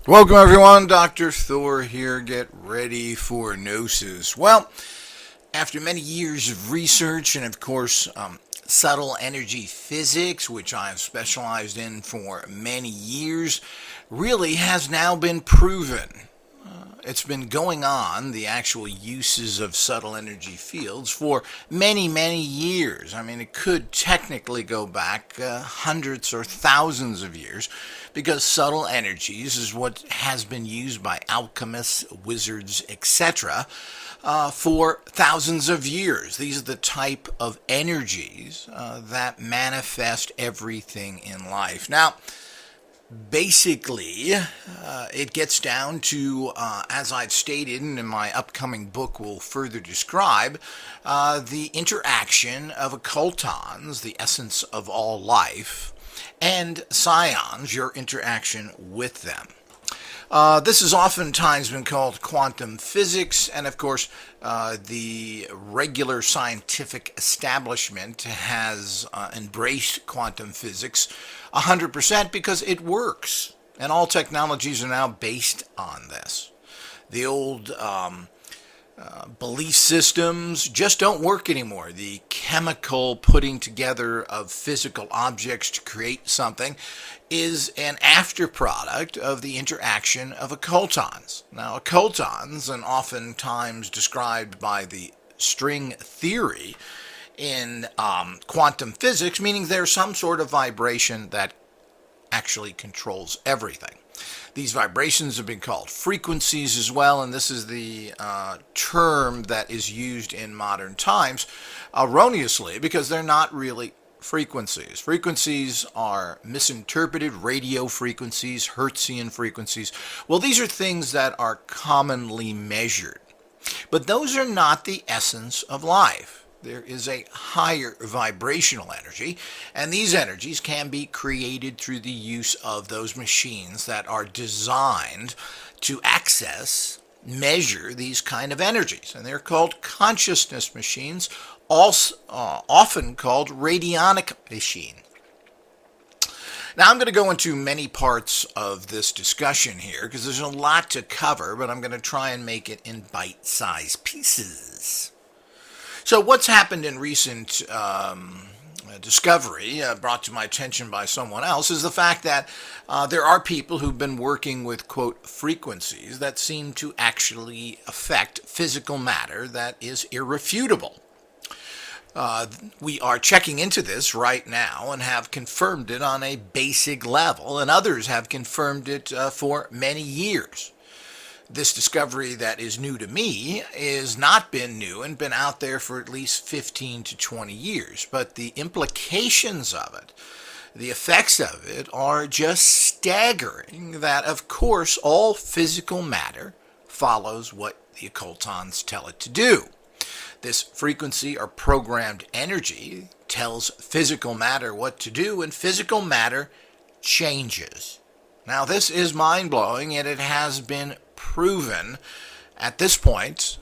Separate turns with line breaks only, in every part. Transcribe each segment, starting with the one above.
Welcome everyone, Dr. Thor here. Get ready for Gnosis. Well, after many years of research and of course subtle energy physics, which I have specialized in for many years, really has now been proven. It's been going on, the actual uses of subtle energy fields, for many, many years. I mean, it could technically go back hundreds or thousands of years, because subtle energies is what has been used by alchemists, wizards, etc. For thousands of years. These are the type of energies that manifest everything in life. Now, basically, it gets down to, as I've stated and in my upcoming book will further describe, the interaction of occultons, the essence of all life, and psions, your interaction with them. This has oftentimes been called quantum physics, and of course, the regular scientific establishment has embraced quantum physics 100% because it works, and all technologies are now based on this. The old belief systems just don't work anymore. The chemical putting together of physical objects to create something is an after product of the interaction of occultons. Now, occultons, and oftentimes described by the string theory in quantum physics, meaning there's some sort of vibration that actually controls everything. These vibrations have been called frequencies as well, and this is the term that is used in modern times erroneously because they're not really frequencies. Frequencies are misinterpreted, radio frequencies, Hertzian frequencies. Well, these are things that are commonly measured, but those are not the essence of life. There is a higher vibrational energy, and these energies can be created through the use of those machines that are designed to access, measure these kind of energies, and they're called consciousness machines, also often called radionic machine. Now, I'm going to go into many parts of this discussion here because there's a lot to cover, but I'm going to try and make it in bite-sized pieces. So what's happened in recent discovery, brought to my attention by someone else, is the fact that there are people who've been working with, quote, frequencies that seem to actually affect physical matter that is irrefutable. We are checking into this right now and have confirmed it on a basic level, and others have confirmed it for many years. This discovery that is new to me has not been new and been out there for at least 15 to 20 years, but the implications of it, the effects of it are just staggering. That, of course, all physical matter follows what the occultons tell it to do. This frequency or programmed energy tells physical matter what to do, and physical matter changes. Now, this is mind-blowing, and it has been proven at this point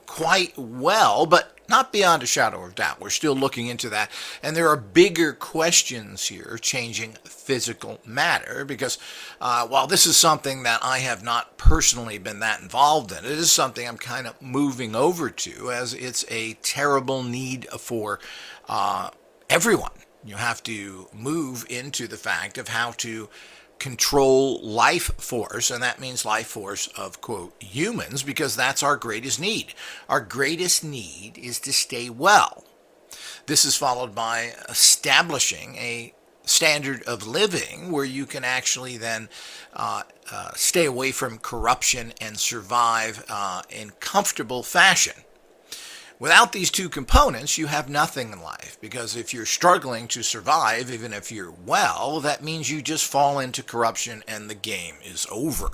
quite well, but not beyond a shadow of doubt. We're still looking into that, and there are bigger questions here changing physical matter, because while this is something that I have not personally been that involved in, it is something I'm kind of moving over to, as it's a terrible need for everyone. You have to move into the fact of how to control life force, and that means life force of, quote, humans, because that's our greatest need. Our greatest need is to stay well. This is followed by establishing a standard of living where you can actually then stay away from corruption and survive in comfortable fashion. Without these two components, you have nothing in life, because if you're struggling to survive, even if you're well, that means you just fall into corruption and the game is over.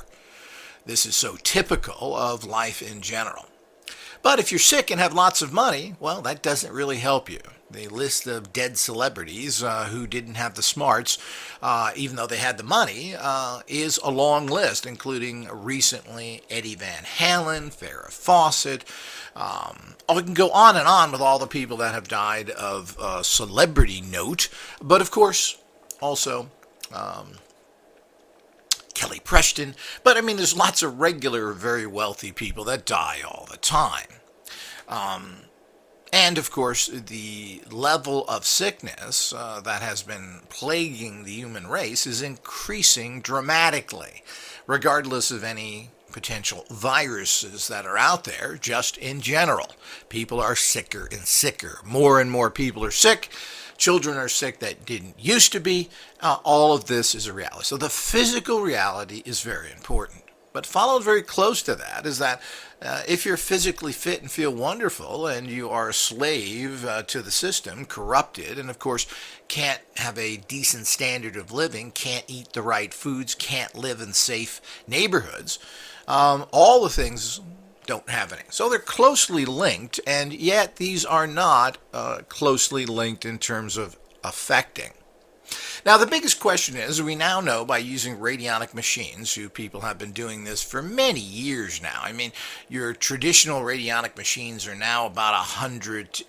This is so typical of life in general. But if you're sick and have lots of money, well, that doesn't really help you. The list of dead celebrities who didn't have the smarts, even though they had the money, is a long list, including recently Eddie Van Halen, Farrah Fawcett. We can go on and on with all the people that have died of celebrity note. But of course, also Kelly Preston, but I mean, there's lots of regular, very wealthy people that die all the time. And of course, the level of sickness that has been plaguing the human race is increasing dramatically, regardless of any potential viruses that are out there, just in general. People are sicker and sicker. More and more people are sick. Children are sick that didn't used to be. All of this is a reality. So the physical reality is very important. But followed very close to that is that if you're physically fit and feel wonderful and you are a slave to the system, corrupted, and of course can't have a decent standard of living, can't eat the right foods, can't live in safe neighborhoods, all the things don't have any. So they're closely linked, and yet these are not closely linked in terms of affecting. Now, the biggest question is, we now know by using radionic machines, who people have been doing this for many years now. I mean, your traditional radionic machines are now about 100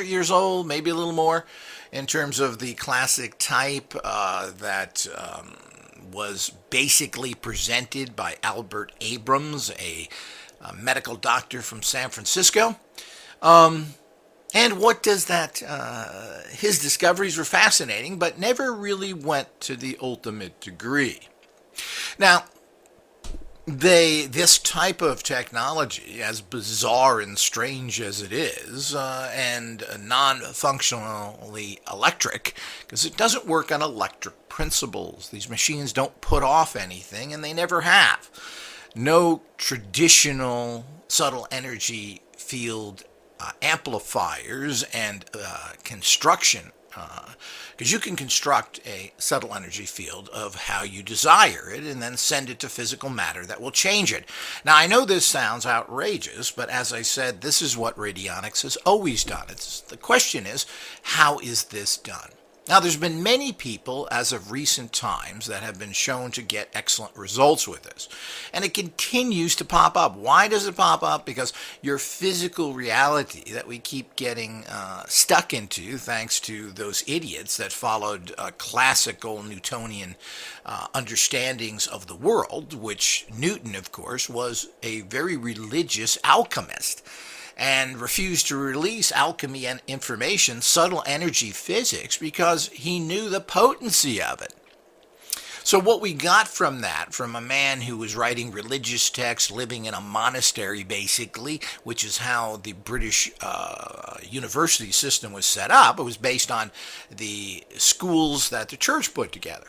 years old, maybe a little more, in terms of the classic type that was basically presented by Albert Abrams, a medical doctor from San Francisco. And what does that, his discoveries were fascinating, but never really went to the ultimate degree. Now, this type of technology, as bizarre and strange as it is, and non-functionally electric, because it doesn't work on electric principles. These machines don't put off anything, and they never have. No traditional subtle energy field amplifiers and construction, because you can construct a subtle energy field of how you desire it and then send it to physical matter that will change it. Now, I know this sounds outrageous, but as I said, this is what radionics has always done. The question is, how is this done? Now, there's been many people as of recent times that have been shown to get excellent results with this. And it continues to pop up. Why does it pop up? Because your physical reality that we keep getting stuck into, thanks to those idiots that followed classical Newtonian understandings of the world, which Newton, of course, was a very religious alchemist, and refused to release alchemy and information, subtle energy physics, because he knew the potency of it. So what we got from that, from a man who was writing religious texts, living in a monastery basically, which is how the British university system was set up. It was based on the schools that the church put together.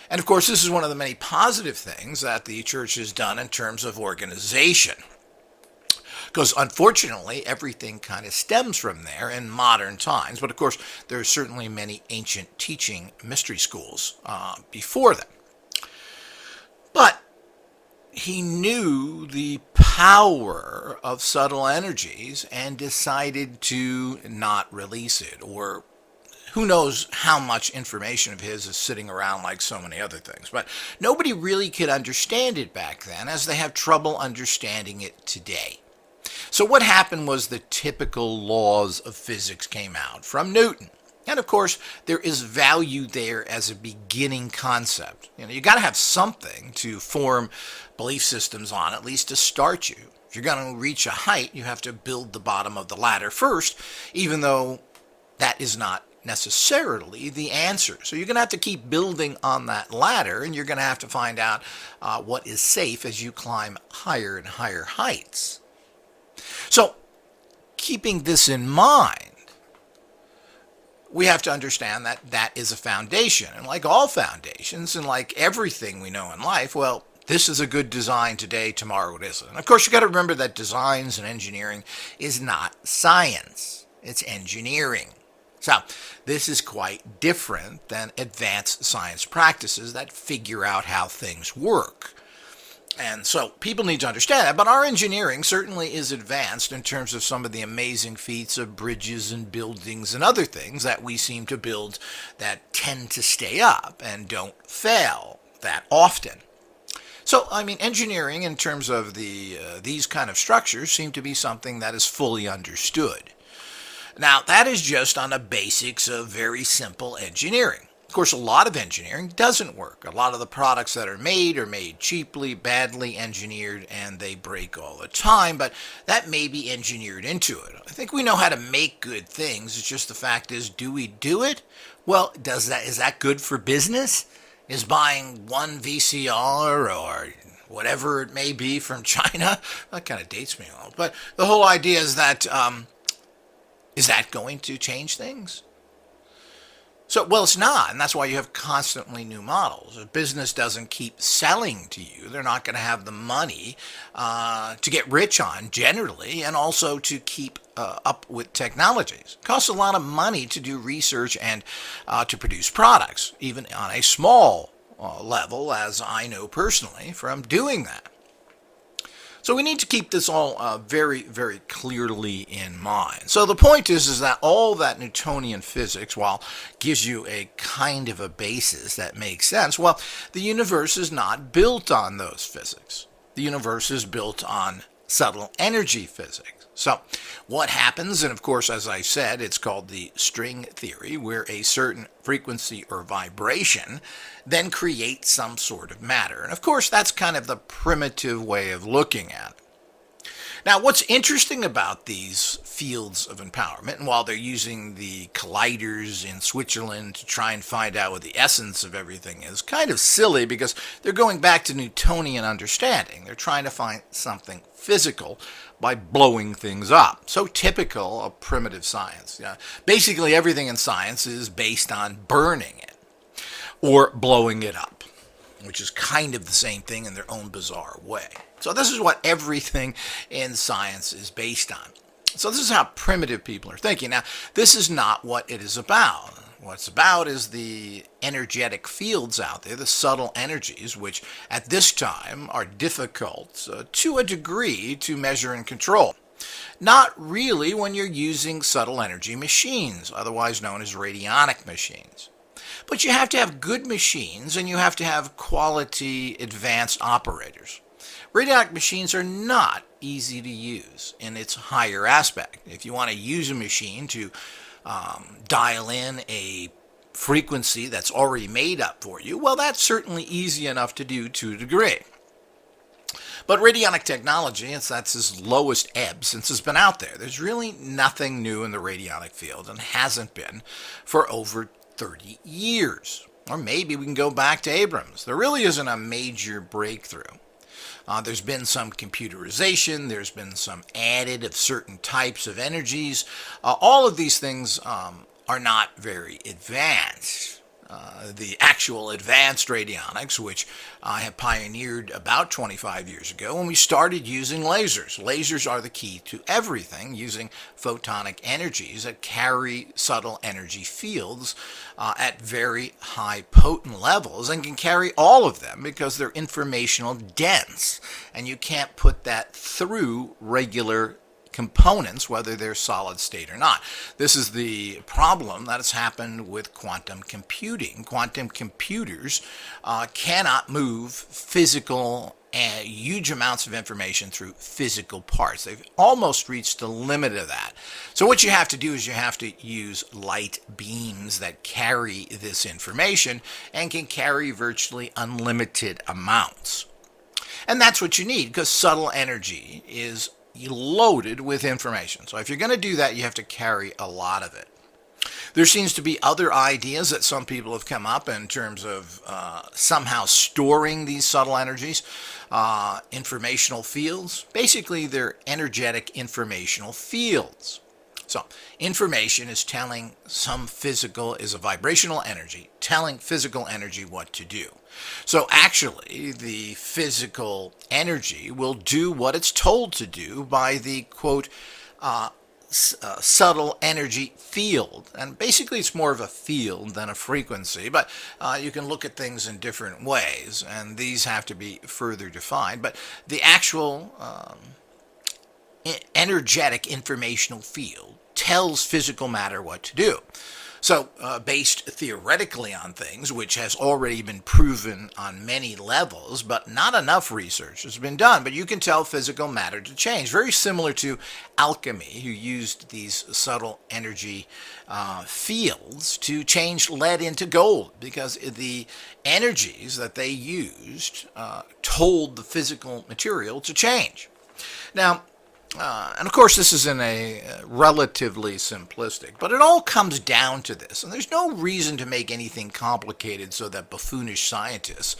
And of course, this is one of the many positive things that the church has done in terms of organization. Because unfortunately, everything kind of stems from there in modern times. But of course, there are certainly many ancient teaching mystery schools before them. But he knew the power of subtle energies and decided to not release it. Or who knows how much information of his is sitting around like so many other things. But nobody really could understand it back then, as they have trouble understanding it today. So what happened was the typical laws of physics came out from Newton. And of course, there is value there as a beginning concept. You got to have something to form belief systems on, at least to start you. If you're going to reach a height, you have to build the bottom of the ladder first, even though that is not necessarily the answer. So you're going to have to keep building on that ladder, and you're going to have to find out what is safe as you climb higher and higher heights. So, keeping this in mind, we have to understand that that is a foundation. And like all foundations, and like everything we know in life, well, this is a good design today, tomorrow it isn't. And of course, you got to remember that designs and engineering is not science. It's engineering. So, this is quite different than advanced science practices that figure out how things work. And so people need to understand that. But our engineering certainly is advanced in terms of some of the amazing feats of bridges and buildings and other things that we seem to build that tend to stay up and don't fail that often. So, I mean, engineering in terms of these kind of structures seem to be something that is fully understood. Now, that is just on the basics of very simple engineering. Of course, a lot of engineering doesn't work. A lot of the products that are made cheaply, badly engineered, and they break all the time, but that may be engineered into it. I think we know how to make good things. It's just the fact is, do we do it? Well, is that good for business? Is buying one VCR or whatever it may be from China? That kind of dates me a little. But the whole idea is that going to change things? So, well, it's not, and that's why you have constantly new models. If business doesn't keep selling to you, they're not going to have the money to get rich on, generally, and also to keep up with technologies. It costs a lot of money to do research and to produce products, even on a small level, as I know personally from doing that. So we need to keep this all very, very clearly in mind. So the point is that all that Newtonian physics, while gives you a kind of a basis that makes sense, well, the universe is not built on those physics. The universe is built on subtle energy physics. So what happens, and of course, as I said, it's called the string theory, where a certain frequency or vibration then creates some sort of matter. And of course, that's kind of the primitive way of looking at it. Now, what's interesting about these fields of empowerment, and while they're using the colliders in Switzerland to try and find out what the essence of everything is, kind of silly because they're going back to Newtonian understanding. They're trying to find something physical by blowing things up. So typical of primitive science. Basically, everything in science is based on burning it or blowing it up, which is kind of the same thing in their own bizarre way. So this is what everything in science is based on. So this is how primitive people are thinking. Now, this is not what it is about. What it's about is the energetic fields out there, the subtle energies, which at this time are difficult to a degree to measure and control. Not really when you're using subtle energy machines, otherwise known as radionic machines. But you have to have good machines, and you have to have quality advanced operators. Radionic machines are not easy to use in its higher aspect. If you want to use a machine to dial in a frequency that's already made up for you, well, that's certainly easy enough to do to a degree. But radionic technology, that's its lowest ebb since it's been out there. There's really nothing new in the radionic field, and hasn't been for over 30 years. Or maybe we can go back to Abrams. There really isn't a major breakthrough. There's been some computerization, there's been some added of certain types of energies. All of these things are not very advanced. The actual advanced radionics, which I have pioneered about 25 years ago when we started using lasers. Lasers are the key to everything, using photonic energies that carry subtle energy fields at very high potent levels, and can carry all of them because they're informational dense, and you can't put that through regular components, whether they're solid state or not. This is the problem that has happened with quantum computing. Quantum computers cannot move physical huge amounts of information through physical parts. They've almost reached the limit of that. So what you have to do is you have to use light beams that carry this information and can carry virtually unlimited amounts. And that's what you need, because subtle energy is loaded with information. So if you're going to do that, you have to carry a lot of it. There seems to be other ideas that some people have come up in terms of somehow storing these subtle energies, informational fields. Basically, they're energetic informational fields. So information is telling is a vibrational energy, telling physical energy what to do. So actually, the physical energy will do what it's told to do by the, quote, subtle energy field. And basically, it's more of a field than a frequency, but you can look at things in different ways, and these have to be further defined. But the actual energetic informational field tells physical matter what to do. So, based theoretically on things, which has already been proven on many levels, but not enough research has been done. But you can tell physical matter to change. Very similar to alchemy, who used these subtle energy fields to change lead into gold, because the energies that they used told the physical material to change. Now, and of course, this is in a relatively simplistic, but it all comes down to this. And there's no reason to make anything complicated so that buffoonish scientists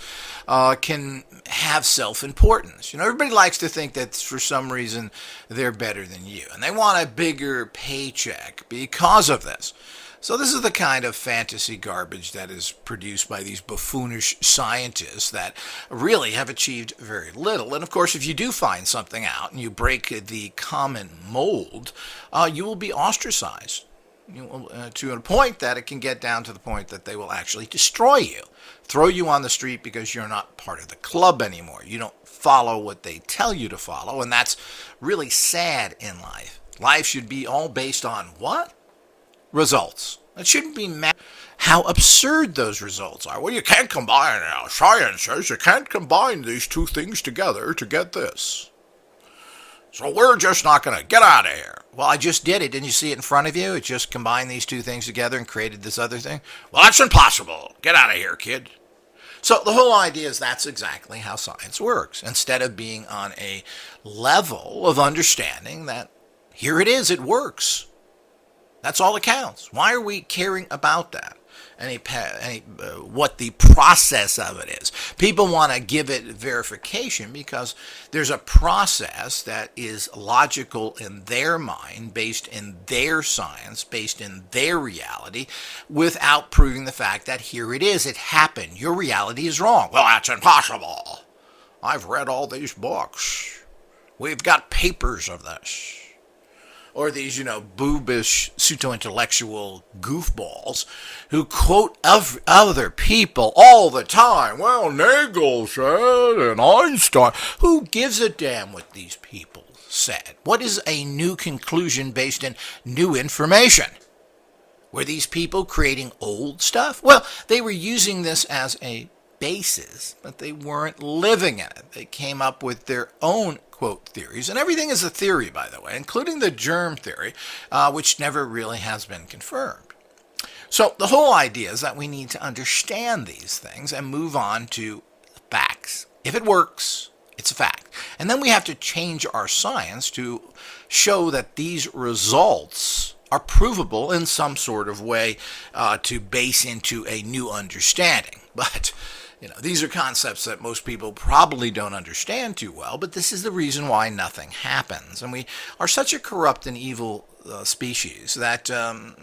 can have self-importance. Everybody likes to think that for some reason they're better than you, and they want a bigger paycheck because of this. So this is the kind of fantasy garbage that is produced by these buffoonish scientists that really have achieved very little. And of course, if you do find something out and you break the common mold, you will be ostracized to a point that it can get down to the point that they will actually destroy you, throw you on the street because you're not part of the club anymore. You don't follow what they tell you to follow, and that's really sad in life. Life should be all based on what? Results. It shouldn't be how absurd those results are. Well, you can't combine science says you can't combine these two things together to get this. So we're just not going to get out of here. Well, I just did it. Didn't you see it in front of you? It just combined these two things together and created this other thing. Well, that's impossible. Get out of here, kid. So the whole idea is that's exactly how science works. Instead of being on a level of understanding that here it is, it works. That's all that counts. Why are we caring about that? What the process of it is. People want to give it verification because there's a process that is logical in their mind, based in their science, based in their reality, without proving the fact that here it is, it happened. Your reality is wrong. Well, that's impossible. I've read all these books. We've got papers of this. Or these, boobish, pseudo-intellectual goofballs who quote other people all the time. Well, Nagel said, and Einstein. Who gives a damn what these people said? What is a new conclusion based in new information? Were these people creating old stuff? Well, they were using this as a basis, but they weren't living in it. They came up with their own, quote, theories. And everything is a theory, by the way, including the germ theory, which never really has been confirmed. So the whole idea is that we need to understand these things and move on to facts. If it works, it's a fact. And then we have to change our science to show that these results are provable in some sort of way to base into a new understanding. But these are concepts that most people probably don't understand too well, but this is the reason why nothing happens. And we are such a corrupt and evil species that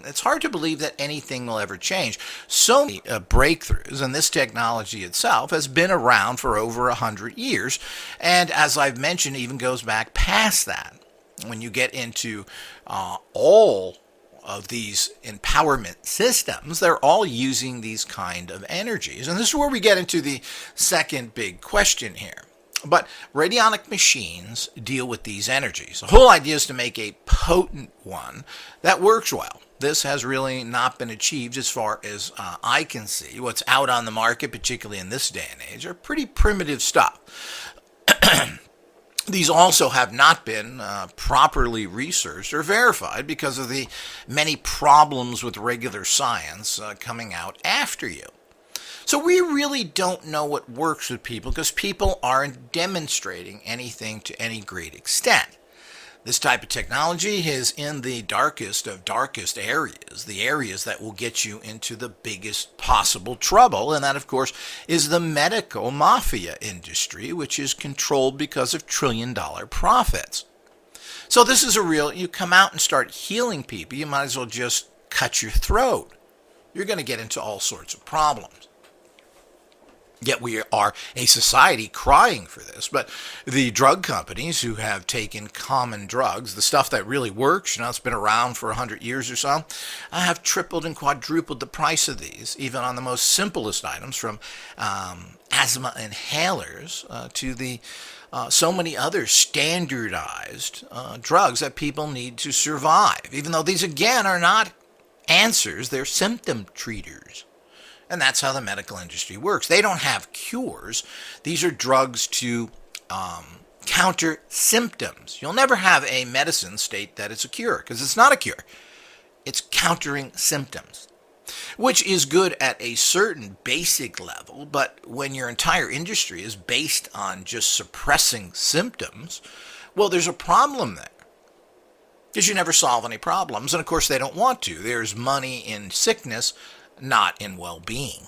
it's hard to believe that anything will ever change. So many breakthroughs, and this technology itself has been around for over 100 years, and as I've mentioned, even goes back past that. When you get into all of these empowerment systems, they're all using these kind of energies. And this is where we get into the second big question here. But radionic machines deal with these energies. The whole idea is to make a potent one that works well. This has really not been achieved as far as I can see. What's out on the market, particularly in this day and age, are pretty primitive stuff. These also have not been properly researched or verified because of the many problems with regular science coming out after you. So we really don't know what works with people because people aren't demonstrating anything to any great extent. This type of technology is in the darkest of darkest areas, the areas that will get you into the biggest possible trouble, and that, of course, is the medical mafia industry, which is controlled because of trillion-dollar profits. So this is you come out and start healing people, you might as well just cut your throat. You're going to get into all sorts of problems. Yet we are a society crying for this, but the drug companies who have taken common drugs, the stuff that really works, it's been around for 100 years or so, have tripled and quadrupled the price of these, even on the most simplest items, from asthma inhalers to the so many other standardized drugs that people need to survive, even though these, again, are not answers, they're symptom treaters. And that's how the medical industry works. They don't have cures. These are drugs to counter symptoms. You'll never have a medicine state that it's a cure, because it's not a cure. It's countering symptoms, which is good at a certain basic level, but when your entire industry is based on just suppressing symptoms, well, there's a problem there. Because you never solve any problems, and of course they don't want to. There's money in sickness, not in well-being.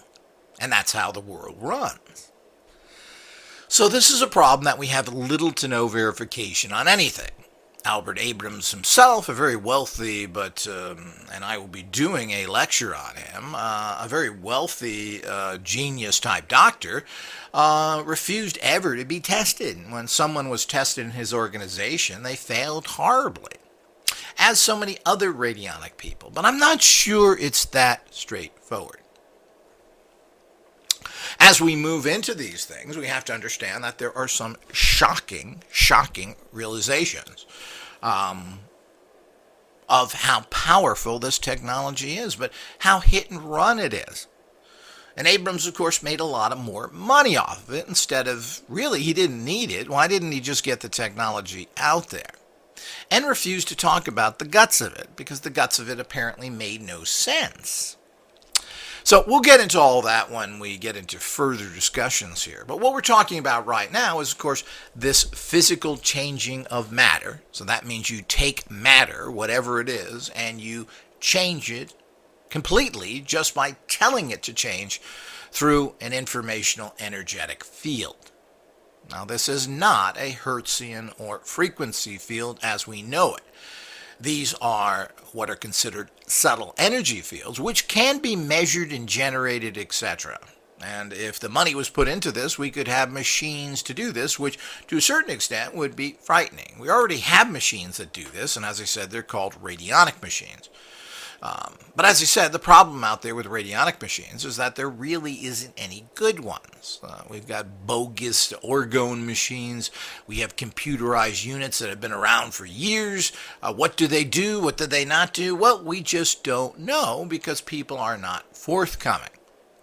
And that's how the world runs. So this is a problem that we have little to no verification on anything. Albert Abrams himself, a very wealthy, and I will be doing a lecture on him, a very wealthy genius-type doctor, refused ever to be tested. When someone was tested in his organization, they failed horribly, as so many other radionic people. But I'm not sure it's that straightforward. As we move into these things, we have to understand that there are some shocking realizations of how powerful this technology is, but how hit and run it is. And Abrams, of course, made a lot of more money off of it instead of, really, he didn't need it. Why didn't he just get the technology out there? And refused to talk about the guts of it, because the guts of it apparently made no sense. So we'll get into all that when we get into further discussions here. But what we're talking about right now is, of course, this physical changing of matter. So that means you take matter, whatever it is, and you change it completely just by telling it to change through an informational energetic field. Now, this is not a Hertzian or frequency field as we know it. These are what are considered subtle energy fields, which can be measured and generated, etc. And if the money was put into this, we could have machines to do this, which to a certain extent would be frightening. We already have machines that do this, and as I said, they're called radionic machines. But as I said, the problem out there with radionic machines is that there really isn't any good ones. We've got bogus orgone machines. We have computerized units that have been around for years. What do they do? What do they not do? Well, we just don't know because people are not forthcoming.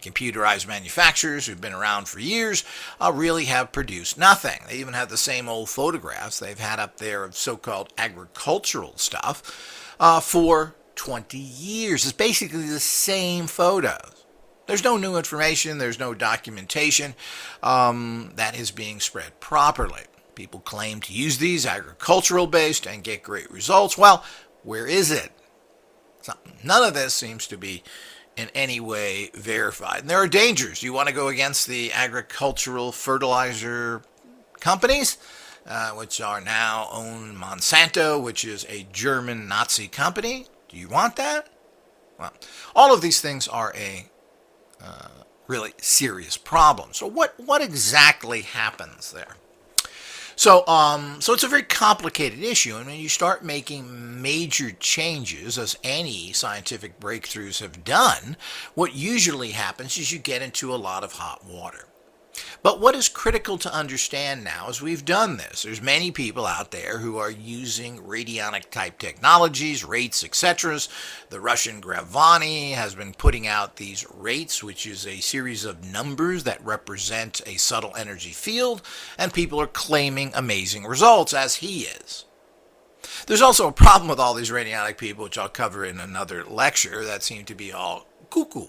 Computerized manufacturers who've been around for years really have produced nothing. They even have the same old photographs they've had up there of so-called agricultural stuff for 20 years. It's basically the same photos. There's no new information. There's no documentation that is being spread properly. People claim to use these agricultural based and get great results. Well, where is it? None of this seems to be in any way verified. And there are dangers. You want to go against the agricultural fertilizer companies, which are now owned Monsanto, which is a German Nazi company. Do you want that? Well, all of these things are a really serious problem. So what exactly happens there? So it's a very complicated issue, and when you start making major changes, as any scientific breakthroughs have done, what usually happens is you get into a lot of hot water. But what is critical to understand now is we've done this. There's many people out there who are using radionic type technologies, rates, etc. The Russian Gravani has been putting out these rates, which is a series of numbers that represent a subtle energy field, and people are claiming amazing results, as he is. There's also a problem with all these radionic people, which I'll cover in another lecture, that seem to be all cuckoo.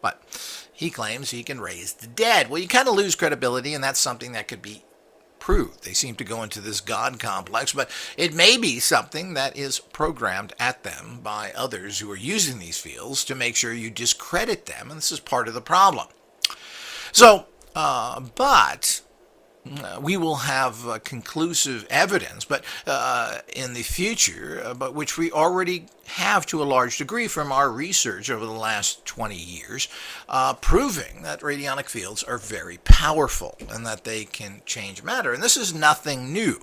But he claims he can raise the dead. Well, you kind of lose credibility, and that's something that could be proved. They seem to go into this God complex, but it may be something that is programmed at them by others who are using these fields to make sure you discredit them, and this is part of the problem. So, but we will have conclusive evidence, but in the future, but which we already have to a large degree from our research over the last 20 years, proving that radionic fields are very powerful and that they can change matter. And this is nothing new.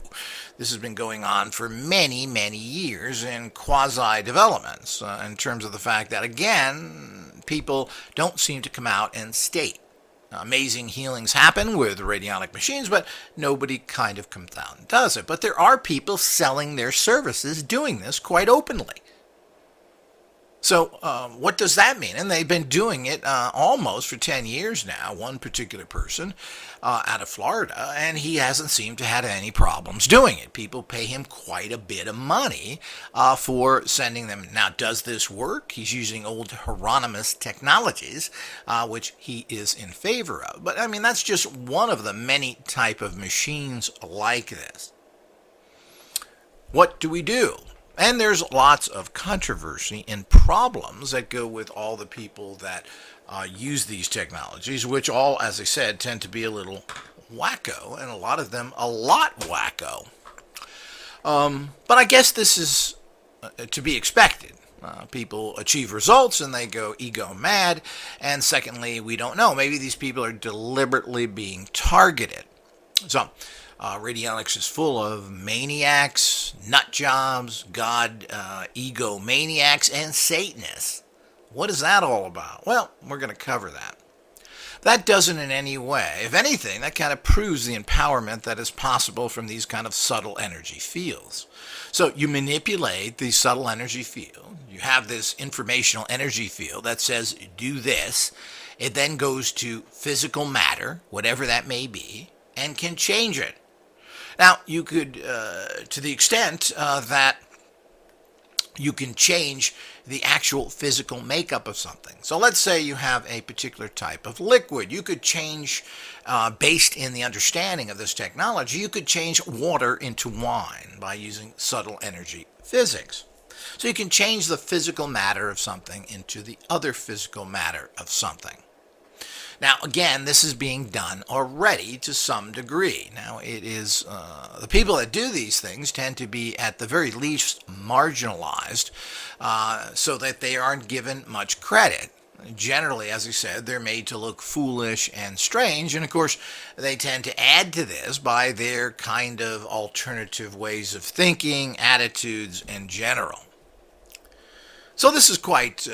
This has been going on for many, many years in quasi-developments in terms of the fact that, again, people don't seem to come out and state. Amazing healings happen with radionic machines, but nobody kind of comes out and does it. But there are people selling their services doing this quite openly. So, what does that mean? And they've been doing it almost for 10 years now, one particular person out of Florida, and he hasn't seemed to have any problems doing it. People pay him quite a bit of money for sending them. Now, does this work? He's using old Hieronymus technologies, which he is in favor of. But, I mean, that's just one of the many type of machines like this. What do we do? And there's lots of controversy and problems that go with all the people that use these technologies, which all, as I said, tend to be a little wacko, and a lot of them a lot wacko. But I guess this is to be expected. People achieve results and they go ego mad. And secondly, we don't know. Maybe these people are deliberately being targeted. So, radionics is full of maniacs, nut jobs, ego maniacs, and Satanists. What is that all about? Well, we're going to cover that. That doesn't in any way, if anything, that kind of proves the empowerment that is possible from these kind of subtle energy fields. So you manipulate the subtle energy field. You have this informational energy field that says, do this. It then goes to physical matter, whatever that may be, and can change it. Now, you could, to the extent that you can change the actual physical makeup of something. So let's say you have a particular type of liquid. You could change, based in the understanding of this technology, you could change water into wine by using subtle energy physics. So you can change the physical matter of something into the other physical matter of something. Now, again, this is being done already to some degree. Now, it is the people that do these things tend to be, at the very least, marginalized so that they aren't given much credit. Generally, as I said, they're made to look foolish and strange, and of course, they tend to add to this by their kind of alternative ways of thinking, attitudes in general. So this is quite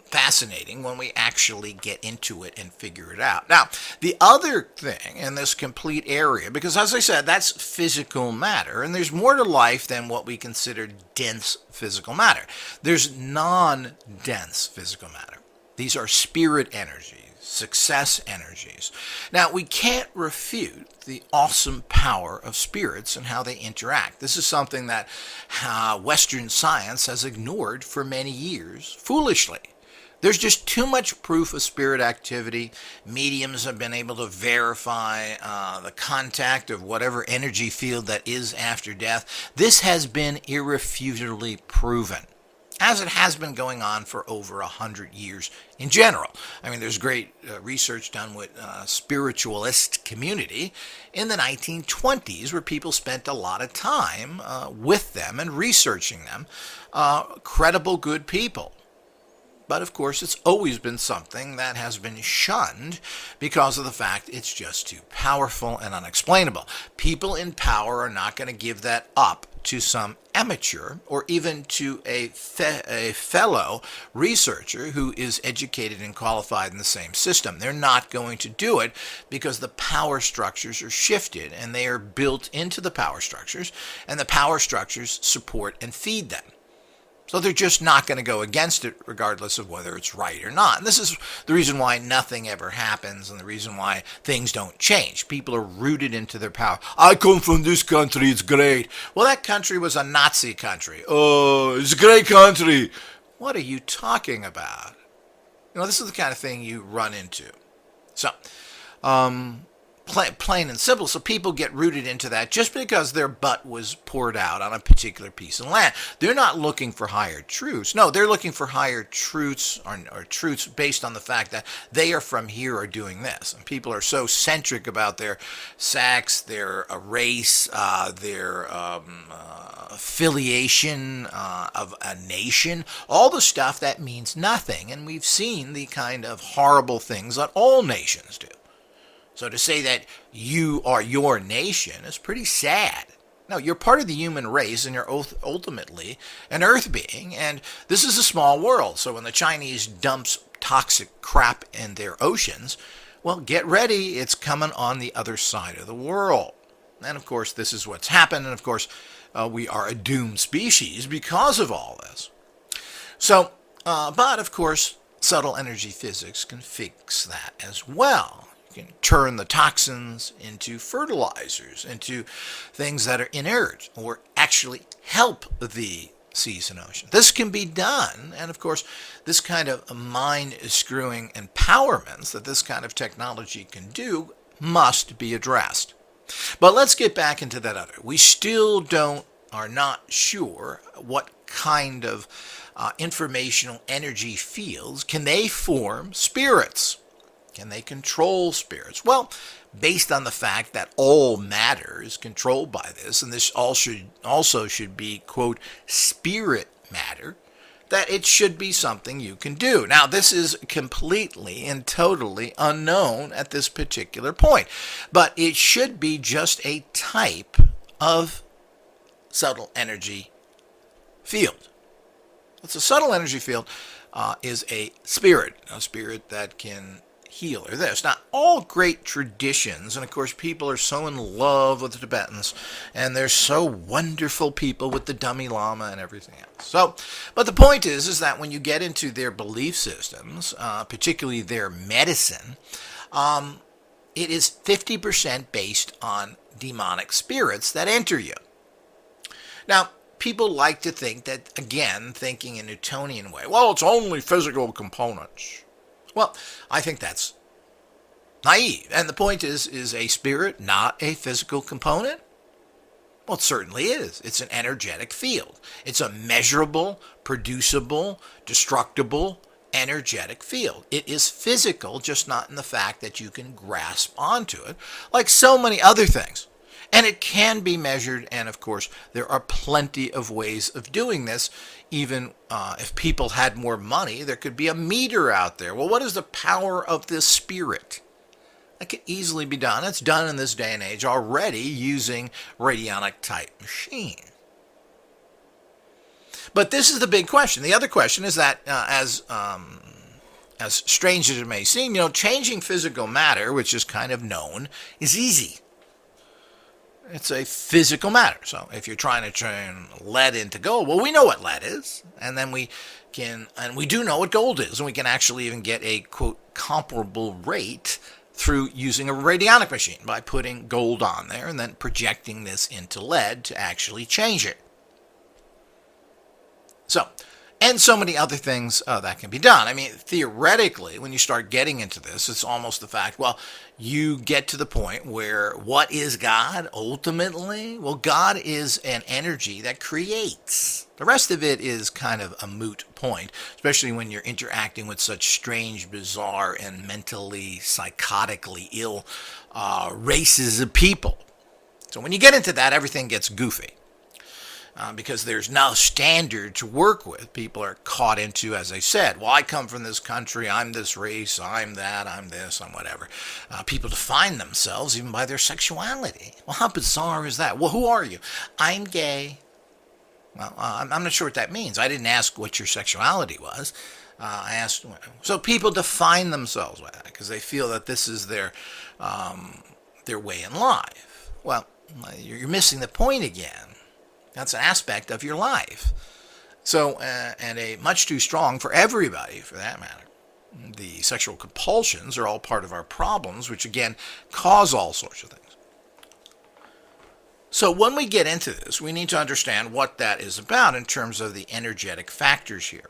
fascinating when we actually get into it and figure it out. Now, the other thing in this complete area, because as I said, that's physical matter, and there's more to life than what we consider dense physical matter. There's non-dense physical matter. These are spirit energies, success energies. Now, we can't refute the awesome power of spirits and how they interact. This is something that Western science has ignored for many years, foolishly. There's just too much proof of spirit activity. Mediums have been able to verify the contact of whatever energy field that is after death. This has been irrefutably proven, as it has been going on for over 100 years in general. I mean, there's great research done with spiritualist community in the 1920s where people spent a lot of time with them and researching them. Credible, good people. But of course, it's always been something that has been shunned because of the fact it's just too powerful and unexplainable. People in power are not going to give that up to some amateur or even to a fellow researcher who is educated and qualified in the same system. They're not going to do it because the power structures are shifted and they are built into the power structures, and the power structures support and feed them. So they're just not going to go against it regardless of whether it's right or not. And this is the reason why nothing ever happens and the reason why things don't change. People are rooted into their power. I come from this country, it's great. Well, that country was a Nazi country. Oh, it's a great country. What are you talking about? You know, this is the kind of thing you run into. So, plain and simple. So people get rooted into that just because their butt was poured out on a particular piece of land. They're not looking for higher truths. No, they're looking for higher truths or truths based on the fact that they are from here or doing this. And people are so centric about their sex, their race, their affiliation of a nation, all the stuff that means nothing. And we've seen the kind of horrible things that all nations do. So to say that you are your nation is pretty sad. No, you're part of the human race and you're ultimately an earth being, and this is a small world. So when the Chinese dumps toxic crap in their oceans, well, get ready, it's coming on the other side of the world. And of course, this is what's happened, and of course, we are a doomed species because of all this. So But of course, subtle energy physics can fix that as well. You can turn the toxins into fertilizers, into things that are inert or actually help the seas and oceans. This can be done, and of course, this kind of mind-screwing empowerments that this kind of technology can do must be addressed. But let's get back into that other. We still are not sure what kind of informational energy fields can they form spirits. Can they control spirits? Well, based on the fact that all matter is controlled by this, and this also should be, quote, spirit matter, that it should be something you can do. Now, this is completely and totally unknown at this particular point, but it should be just a type of subtle energy field. It's a subtle energy field is a spirit that can heal or this. Now, all great traditions, and of course people are so in love with the Tibetans, and they're so wonderful people with the dummy lama and everything else. So, but the point is that when you get into their belief systems, particularly their medicine, it is 50% based on demonic spirits that enter you. Now, people like to think that, again, thinking in a Newtonian way, well, it's only physical components. Well, I think that's naive. And the point is a spirit not a physical component? Well, it certainly is. It's an energetic field. It's a measurable, producible, destructible, energetic field. It is physical, just not in the fact that you can grasp onto it, like so many other things. And it can be measured, and of course, there are plenty of ways of doing this. Even if people had more money, there could be a meter out there. Well, what is the power of this spirit? That could easily be done. It's done in this day and age already using radionic type machine. But this is the big question. The other question is that as strange as it may seem, changing physical matter, which is kind of known, is easy. It's a physical matter. So if you're trying to turn lead into gold, well, we know what lead is. And then we do know what gold is. And we can actually even get a, quote, comparable rate through using a radionic machine by putting gold on there and then projecting this into lead to actually change it. So, and so many other things that can be done. I mean, theoretically, when you start getting into this, it's almost the fact, well, you get to the point where what is God ultimately? Well, God is an energy that creates. The rest of it is kind of a moot point, especially when you're interacting with such strange, bizarre, and mentally, psychotically ill races of people. So when you get into that, everything gets goofy. Because there's no standard to work with. People are caught into, as I said, well, I come from this country, I'm this race, I'm that, I'm this, I'm whatever. People define themselves even by their sexuality. Well, how bizarre is that? Well, who are you? I'm gay. Well, I'm not sure what that means. I didn't ask what your sexuality was. I asked, so people define themselves by that because they feel that this is their way in life. Well, you're missing the point again. That's an aspect of your life. So, and a much too strong for everybody, for that matter. The sexual compulsions are all part of our problems, which again cause all sorts of things. So when we get into this, we need to understand what that is about in terms of the energetic factors here.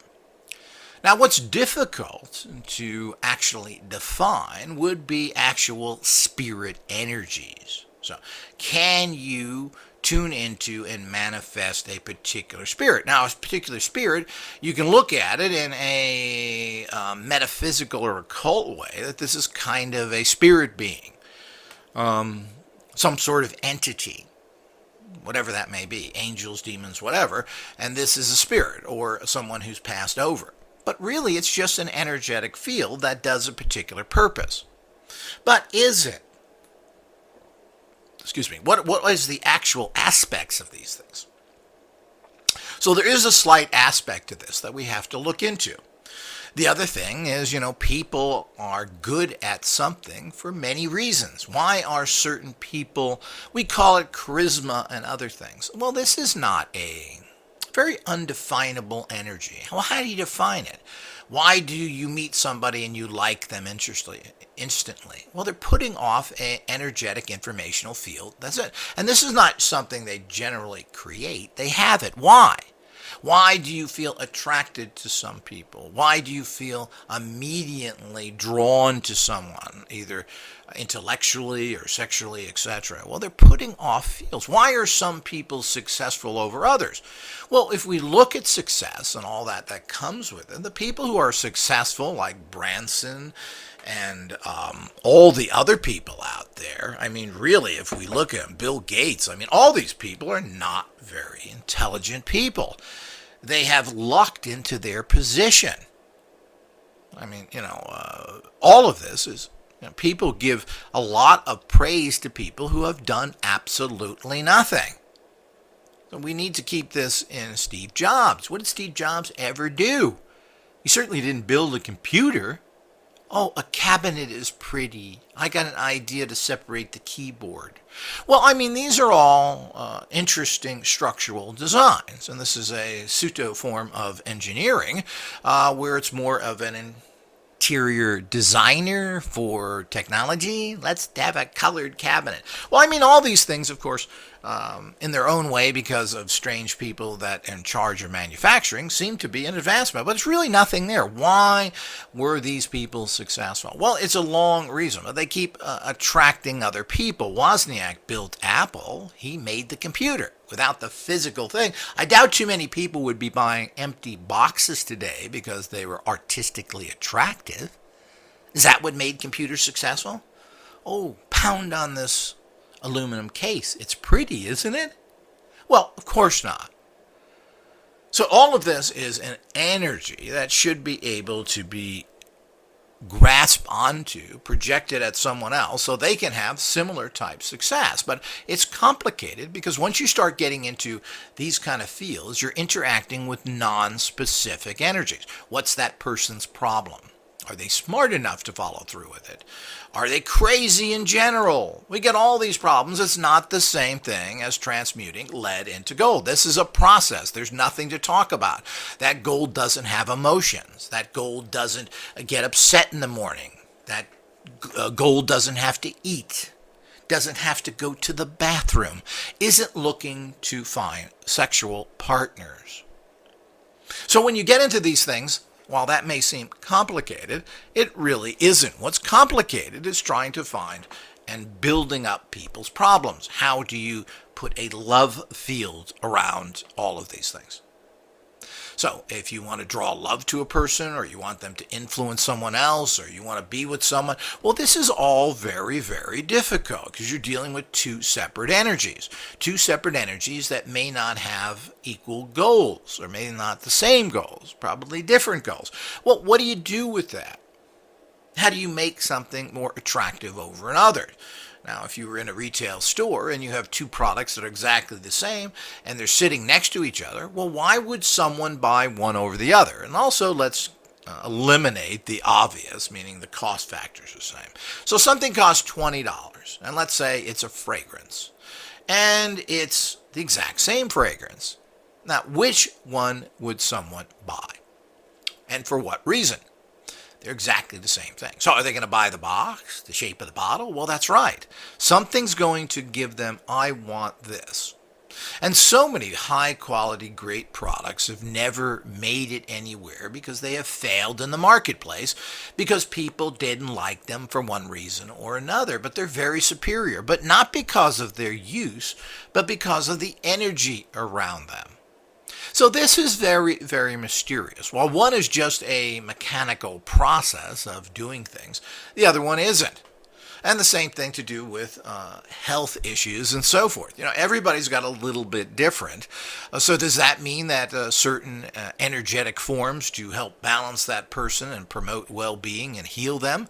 Now, what's difficult to actually define would be actual spirit energies. So, can you tune into and manifest a particular spirit? Now, a particular spirit, you can look at it in a metaphysical or occult way, that this is kind of a spirit being, some sort of entity, whatever that may be, angels, demons, whatever, and this is a spirit or someone who's passed over. But really, it's just an energetic field that does a particular purpose. But is it? What is the actual aspects of these things? So there is a slight aspect to this that we have to look into. The other thing is, people are good at something for many reasons. Why are certain people, we call it charisma and other things. Well, this is not a Very undefinable energy. Well, how do you define it? Why do you meet somebody and you like them instantly? Well, they're putting off an energetic informational field. That's it. And this is not something they generally create. They have it. Why? Why do you feel attracted to some people? Why do you feel immediately drawn to someone, either intellectually or sexually, etc.? Well, they're putting off fields. Why are some people successful over others? Well, if we look at success and all that comes with it, the people who are successful, like Branson and all the other people out there, I mean, really, if we look at them, Bill Gates, I mean, all these people are not very intelligent people. They have lucked into their position. I mean, all of this is, people give a lot of praise to people who have done absolutely nothing. So we need to keep this in Steve Jobs. What did Steve Jobs ever do? He certainly didn't build a computer. Oh, a cabinet is pretty. I got an idea to separate the keyboard. Well, I mean, these are all interesting structural designs, and this is a pseudo form of engineering where it's more of an interior designer for technology. Let's have a colored cabinet. Well, I mean, all these things, of course, in their own way, because of strange people that are in charge of manufacturing, seem to be an advancement. But it's really nothing there. Why were these people successful? Well, it's a long reason. They keep attracting other people. Wozniak built Apple. He made the computer. Without the physical thing, I doubt too many people would be buying empty boxes today because they were artistically attractive. Is that what made computers successful? Oh, pound on this aluminum case. It's pretty, isn't it? Well, of course not. So all of this is an energy that should be able to be grasped onto, projected at someone else so they can have similar type success. But it's complicated because once you start getting into these kind of fields, you're interacting with non-specific energies. What's that person's problem? Are they smart enough to follow through with it? Are they crazy in general? We get all these problems. It's not the same thing as transmuting lead into gold. This is a process. There's nothing to talk about. That gold doesn't have emotions. That gold doesn't get upset in the morning. That gold doesn't have to eat. Doesn't have to go to the bathroom. Isn't looking to find sexual partners. So when you get into these things, while that may seem complicated, it really isn't. What's complicated is trying to find and building up people's problems. How do you put a love field around all of these things? So if you want to draw love to a person, or you want them to influence someone else, or you want to be with someone, well, this is all very, very difficult because you're dealing with two separate energies that may not have equal goals, or maybe not the same goals, probably different goals. Well, what do you do with that? How do you make something more attractive over another? Now, if you were in a retail store and you have two products that are exactly the same and they're sitting next to each other, well, why would someone buy one over the other? And also, let's eliminate the obvious, meaning the cost factors are the same. So something costs $20, and let's say it's a fragrance, and it's the exact same fragrance. Now, which one would someone buy? And for what reason? They're exactly the same thing. So are they going to buy the box, the shape of the bottle? Well, that's right. Something's going to give them, I want this. And so many high-quality, great products have never made it anywhere because they have failed in the marketplace because people didn't like them for one reason or another. But they're very superior, but not because of their use, but because of the energy around them. So this is very, very mysterious. While one is just a mechanical process of doing things, the other one isn't. And the same thing to do with health issues and so forth. Everybody's got a little bit different. So does that mean that certain energetic forms to help balance that person and promote well-being and heal them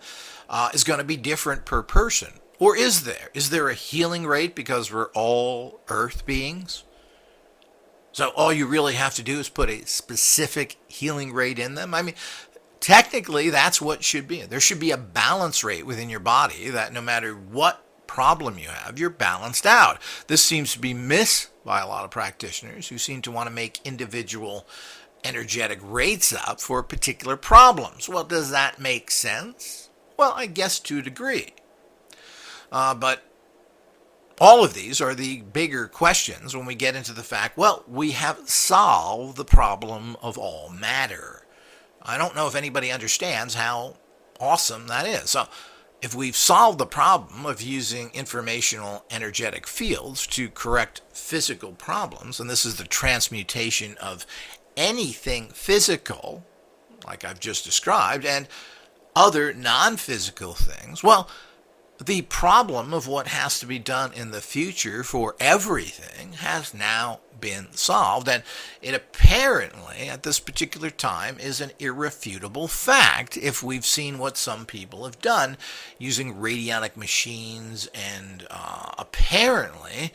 is going to be different per person? Or is there? Is there a healing rate because we're all earth beings? So all you really have to do is put a specific healing rate in them. I mean, technically, that's what should be. There should be a balance rate within your body that no matter what problem you have, you're balanced out. This seems to be missed by a lot of practitioners who seem to want to make individual energetic rates up for particular problems. Well, does that make sense? Well, I guess to a degree. But all of these are the bigger questions when we get into the fact, well, we have solved the problem of all matter. I don't know if anybody understands how awesome that is. So, if we've solved the problem of using informational energetic fields to correct physical problems, and this is the transmutation of anything physical, like I've just described, and other non-physical things, well, the problem of what has to be done in the future for everything has now been solved, and it apparently at this particular time is an irrefutable fact if we've seen what some people have done using radionic machines, and apparently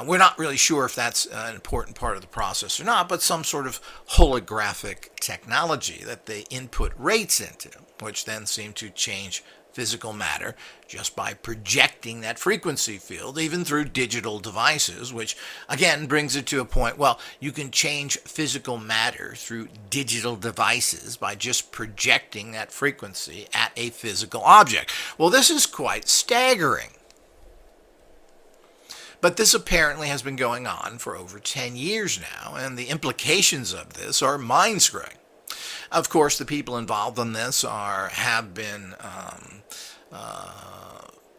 we're not really sure if that's an important part of the process or not, but some sort of holographic technology that they input rates into, which then seem to change physical matter just by projecting that frequency field, even through digital devices, which again brings it to a point, well, you can change physical matter through digital devices by just projecting that frequency at a physical object. Well, this is quite staggering. But this apparently has been going on for over 10 years now, and the implications of this are mind-screwing. Of course, the people involved in this have been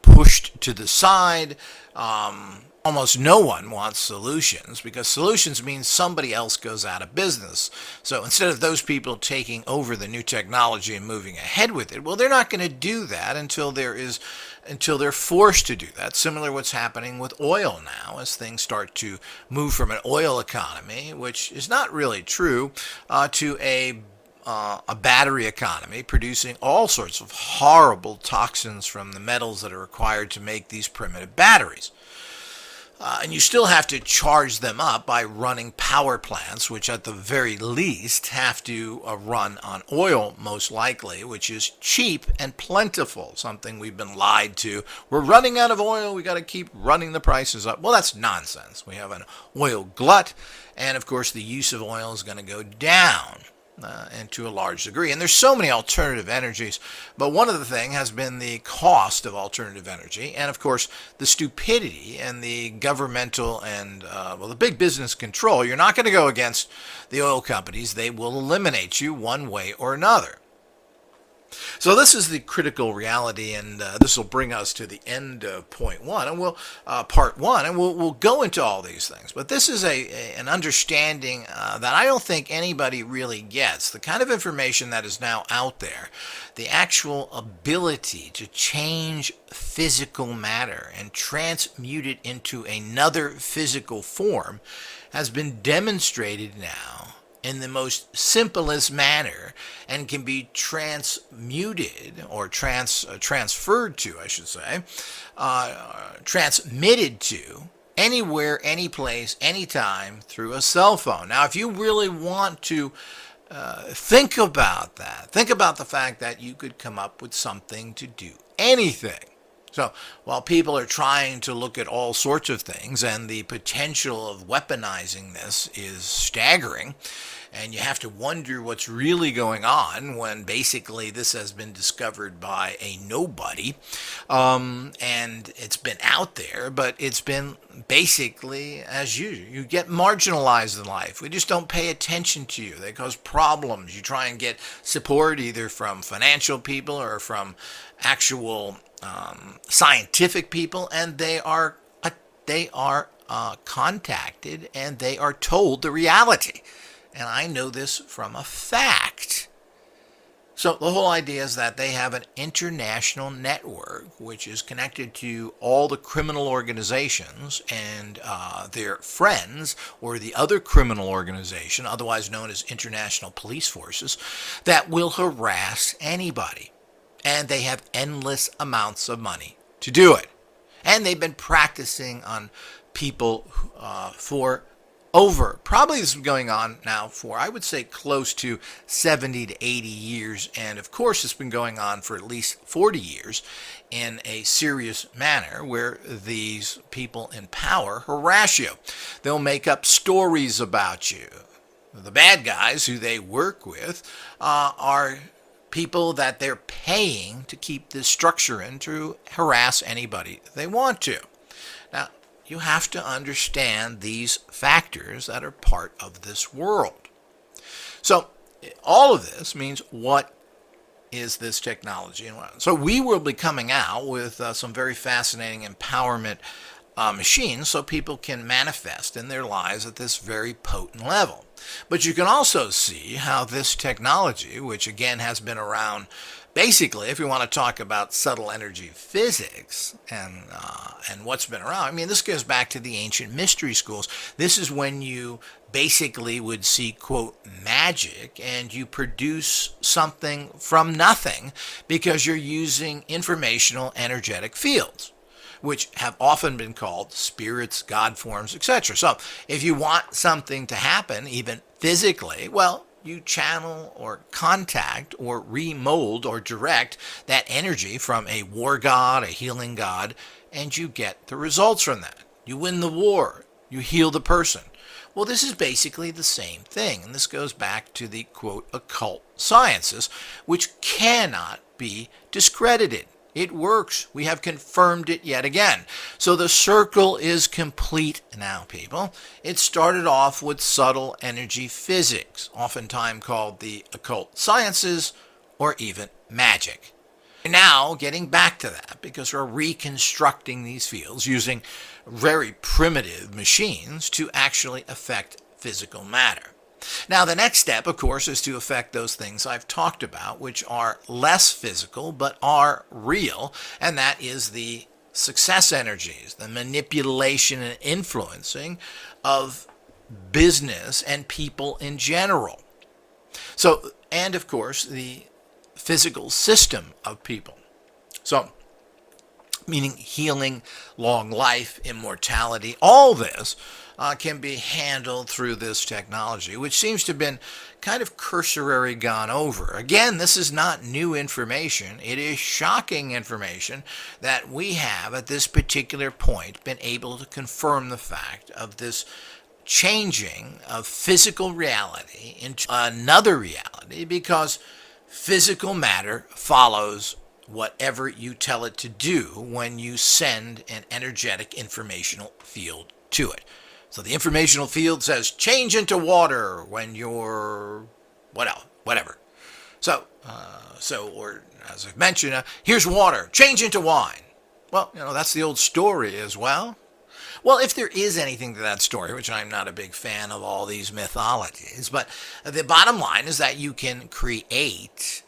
pushed to the side. Almost no one wants solutions, because solutions means somebody else goes out of business. So instead of those people taking over the new technology and moving ahead with it, well, they're not going to do that until they're forced to do that. Similar to what's happening with oil now, as things start to move from an oil economy, which is not really true, to a battery economy, producing all sorts of horrible toxins from the metals that are required to make these primitive batteries. And you still have to charge them up by running power plants, which at the very least have to run on oil, most likely, which is cheap and plentiful, something we've been lied to. We're running out of oil, we got to keep running the prices up. Well, that's nonsense. We have an oil glut, and of course the use of oil is going to go down. And to a large degree. And there's so many alternative energies, but one of the things has been the cost of alternative energy, and of course the stupidity and the governmental and the big business control. You're not going to go against the oil companies. They will eliminate you one way or another. So this is the critical reality, and this will bring us to the end of point one, and part one, and we'll go into all these things. But this is an understanding that I don't think anybody really gets. The kind of information that is now out there, the actual ability to change physical matter and transmute it into another physical form, has been demonstrated now in the most simplest manner, and can be transmuted, or transferred to, I should say, transmitted to anywhere, any place, anytime through a cell phone. Now, if you really want to think about that, think about the fact that you could come up with something to do anything. So while people are trying to look at all sorts of things, and the potential of weaponizing this is staggering, and you have to wonder what's really going on when basically this has been discovered by a nobody, and it's been out there, but it's been basically as usual. You get marginalized in life. We just don't pay attention to you. They cause problems. You try and get support either from financial people or from actual scientific people, and they are contacted, and they are told the reality. And I know this from a fact. So the whole idea is that they have an international network which is connected to all the criminal organizations and their friends, or the other criminal organization, otherwise known as international police forces, that will harass anybody. And they have endless amounts of money to do it. And they've been practicing on people for probably this has been going on now for, I would say, close to 70 to 80 years. And of course, it's been going on for at least 40 years in a serious manner where these people in power harass you. They'll make up stories about you. The bad guys who they work with are people that they're paying to keep this structure in to harass anybody they want to. Now, you have to understand these factors that are part of this world. So, all of this means, what is this technology? So we will be coming out with some very fascinating empowerment machines so people can manifest in their lives at this very potent level. But you can also see how this technology, which again has been around, basically, if you want to talk about subtle energy physics and what's been around, I mean, this goes back to the ancient mystery schools. This is when you basically would see, quote, magic, and you produce something from nothing because you're using informational energetic fields, which have often been called spirits, God forms, etc. So if you want something to happen, even physically, well, you channel or contact or remold or direct that energy from a war god, a healing god, and you get the results from that. You win the war. You heal the person. Well, this is basically the same thing, and this goes back to the, quote, occult sciences, which cannot be discredited. It works. We have confirmed it yet again. So the circle is complete now, people. It started off with subtle energy physics, oftentimes called the occult sciences or even magic. Now, getting back to that, because we're reconstructing these fields using very primitive machines to actually affect physical matter. Now, the next step, of course, is to affect those things I've talked about, which are less physical but are real, and that is the success energies, the manipulation and influencing of business and people in general. So, and of course, the physical system of people. So, meaning healing, long life, immortality, all this can be handled through this technology, which seems to have been kind of cursorily gone over. Again, this is not new information. It is shocking information that we have at this particular point been able to confirm the fact of this changing of physical reality into another reality, because physical matter follows whatever you tell it to do when you send an energetic informational field to it. So the informational field says change into water when you're whatever. So or as I've mentioned, here's water, change into wine. Well, that's the old story as well. Well, if there is anything to that story, which I'm not a big fan of all these mythologies, but the bottom line is that you can create.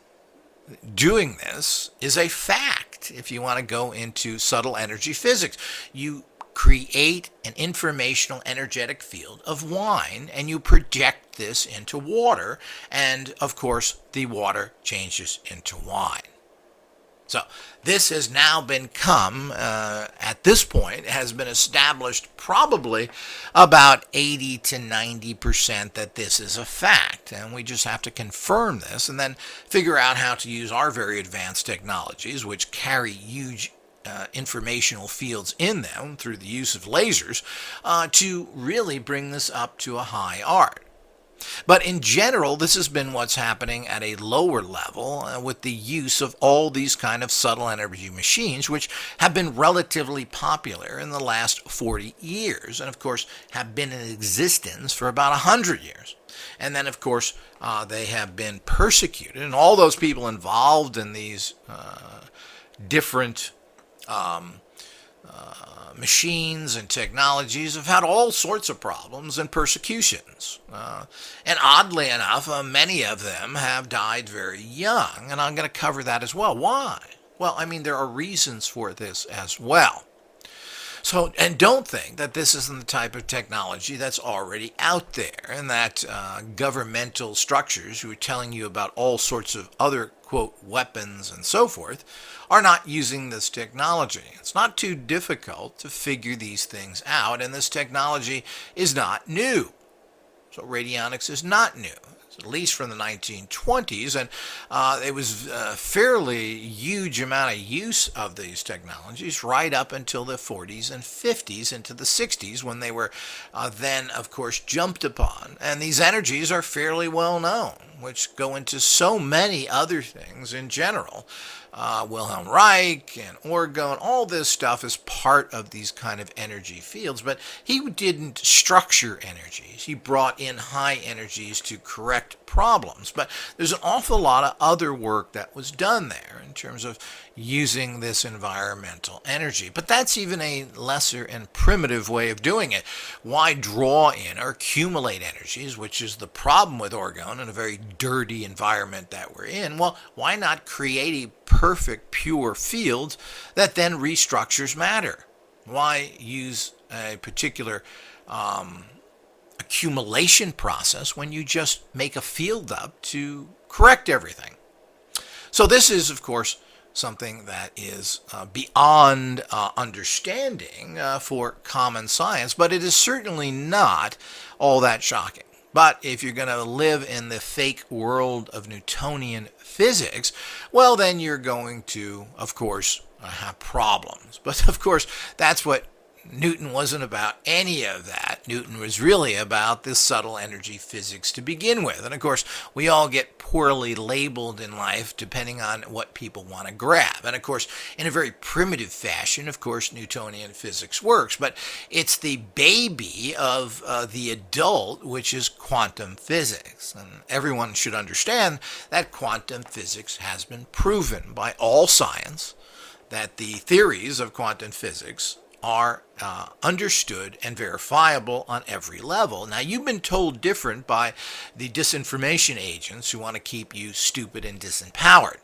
Doing this is a fact. If you want to go into subtle energy physics, you create an informational energetic field of wine and you project this into water, and of course the water changes into wine. So this has now become, at this point, has been established probably about 80 to 90% that this is a fact. And we just have to confirm this and then figure out how to use our very advanced technologies, which carry huge informational fields in them through the use of lasers, to really bring this up to a high art. But in general, this has been what's happening at a lower level with the use of all these kind of subtle energy machines, which have been relatively popular in the last 40 years, and of course have been in existence for about 100 years. And then, of course, they have been persecuted, and all those people involved in these different machines and technologies have had all sorts of problems and persecutions. And oddly enough, many of them have died very young, and I'm going to cover that as well. Why? Well, I mean, there are reasons for this as well. So, and don't think that this isn't the type of technology that's already out there and that governmental structures who are telling you about all sorts of other, quote, weapons and so forth are not using this technology. It's not too difficult to figure these things out, and this technology is not new. So radionics is not new, at least from the 1920s, and it was a fairly huge amount of use of these technologies right up until the 40s and 50s into the 60s, when they were then, of course, jumped upon. And these energies are fairly well known, which go into so many other things in general. Wilhelm Reich and orgone, all this stuff is part of these kind of energy fields, but he didn't structure energies. He brought in high energies to correct problems, but there's an awful lot of other work that was done there in terms of using this environmental energy. But that's even a lesser and primitive way of doing it. Why draw in or accumulate energies, which is the problem with orgone in a very dirty environment that we're in? Well, why not create a perfect, pure field that then restructures matter? Why use a particular accumulation process when you just make a field up to correct everything? So this is, of course, something that is beyond understanding for common science, but it is certainly not all that shocking. But if you're going to live in the fake world of Newtonian physics, well, then you're going to, of course, have problems. But, of course, that's what Newton wasn't about, any of that. Newton was really about this subtle energy physics to begin with. And, of course, we all get poorly labeled in life depending on what people want to grab. And, of course, in a very primitive fashion, of course, Newtonian physics works. But it's the baby of the adult, which is quantum physics. And everyone should understand that quantum physics has been proven by all science, that the theories of quantum physics are understood and verifiable on every level. Now, you've been told different by the disinformation agents who want to keep you stupid and disempowered.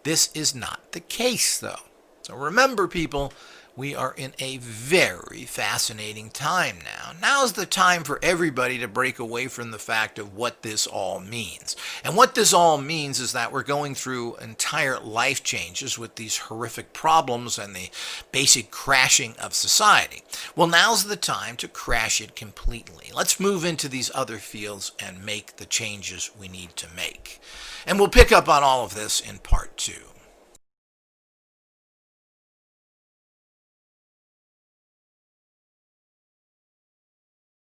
This is not the case, though. So remember, people, we are in a very fascinating time now. Now's the time for everybody to break away from the fact of what this all means. And what this all means is that we're going through entire life changes with these horrific problems and the basic crashing of society. Well, now's the time to crash it completely. Let's move into these other fields and make the changes we need to make. And we'll pick up on all of this in part 2.